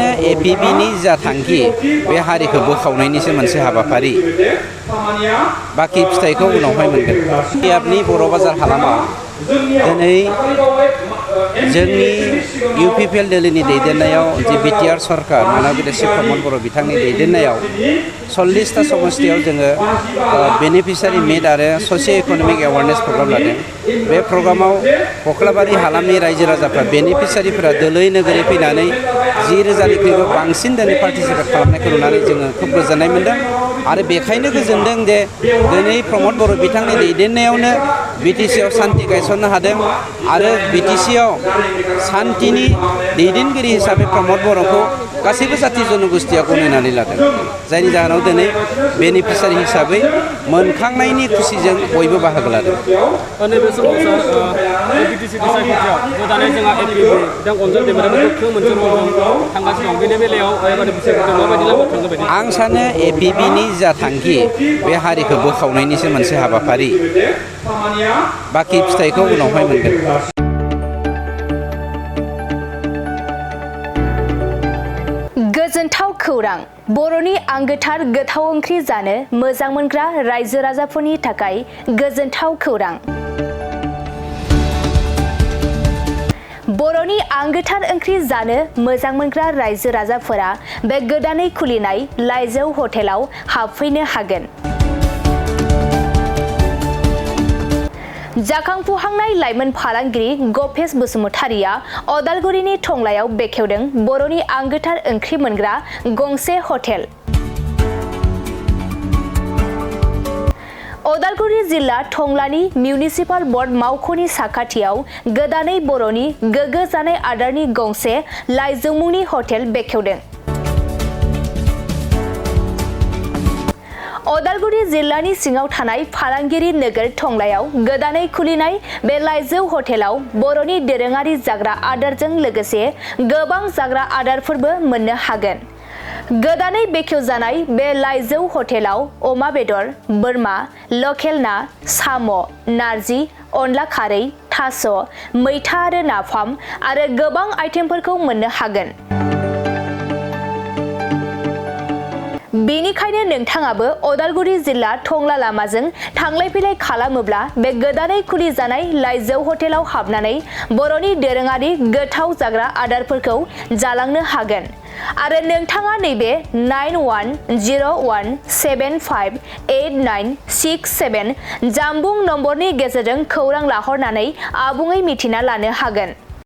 एपिबिनि जा थांखि बे हारिखौ बोखावनायनिसो मोनसे हाबाफारि बाखि फिथाइखौ उनावहाय मोनगोन। बियाबनि बर' बाजार हालामाव दिनै जोंनि UPPL दोलोनि दैदेननायाव जे बिटिआर सरकार माननीय बिदेशि प्रमद बर' बिथांनि दैदेननायाव 40टा समस्थियाव जोङो बेनिफिसियारि मिट आरो ससिय' इक'नमिक एवारनेस प्रग्राम लादों। बे प्रग्रामाव कक्लाबारि हालामनि रायजो राजाफ्रा बेनिफिसियारिफोरा दोलै नोगोरै फैनानै 10,000निख्रुइबो बांसिन दिनै पार्टिसिपेट खालामनायखौ नुनानै जोङो खोब गोजोननाय मोन्दों आरो बेखायनो गोजोनदों जे दिनै प्रमद बर' बिथांनि दैदेननायावनो बिटिसिआव सान्ति गायसननो हादों आरो बिटिसिआव सान्तिनि दैदेनगिरि हिसाबै प्रमद बर'खौ गासैबो जाथि जनगोष्ठीया गनायनानै लादों, जायनि जाहोनाव दिनै बेनिफिसियारि हिसाबै मोनखांनायनि खुसिजों बयबो बाहागो लादों। नैबे समाव सार बिटिसिनि सायख'थियाव गोदानै जोंहा एपिबि बिथां अनजल दैमारियाबो गोख्रों मोनसे रलजों थांगासिनो दं। बेनि बेलायाव एबारनि बिसायख'थियाव माबायदि लामा थांगोन बायदि? आं सानो एपिबिनि जा थांखि बे हारिखौ बोखावनायनिसो मोनसे हाबाफारि बाखि फिथाइखौ उनावहाय मोनगोन। गोजोनथाव खौरां! बर'नि आंगोथार गोथाव ओंख्रि जानो मोजां मोनग्रा रायजो राजाफोरनि थाखाय गोजोनथाव खौरां। बर'नि आंगोथार ओंख्रि जानो मोजां मोनग्रा रायजो राजाफोरा बे गोदानै खुलिनाय लाइजौ हटेलाव हाबफैनो हागोन। जाखांफुहांनाय लाइमोन फालांगिरि गपेश बसुमतारिया अदालगुरिनि टंलायाव बेखेवदों बर'नि आंगोथार ओंख्रि मोनग्रा गंसे हटेल। अदालगुरि जिल्ला टंलानि मिउनिसिपाल बर्ड मावख'नि साखाथियाव गोदानै बर'नि गोग्गो जानाय आदारनि गंसे लाइजौ मुंनि हटेल बेखेवदों। अदालगुरि जिल्लानि सिङाव थानाय फालांगिरि नोगोर टंलायाव गोदानै खुलिनाय बे लाइजौ हटेलाव बर'नि दोरोङारि जाग्रा आदारजों लोगोसे गोबां जाग्रा आदारफोरबो मोननो हागोन। गोदानै बेखेवजानाय बे लाइजौ हटेलाव अमा बेदर, बोरमा, लकेल ना, साम', नारजि, अनला खारै, थास', मैथा आरो नाफाम आरो गोबां आइटेमफोरखौ मोननो हागोन। बेनिखायनो नोंथाङाबो अदालगुरि जिल्ला टंला लामाजों थांलाय फैलाय खालामोब्ला बे गोदानै खुलिजानाय लाइजौ हटेलाव हाबनानै बर'नि दोरोङारि गोथाव जाग्रा आदारफोरखौ जालांनो हागोन। आरो नोंथाङा नैबे 9101758967 जानबुं नम्बरनि गेजेरजों खौरां लाहरनानै आबुङै मिथिना लानो हागोन।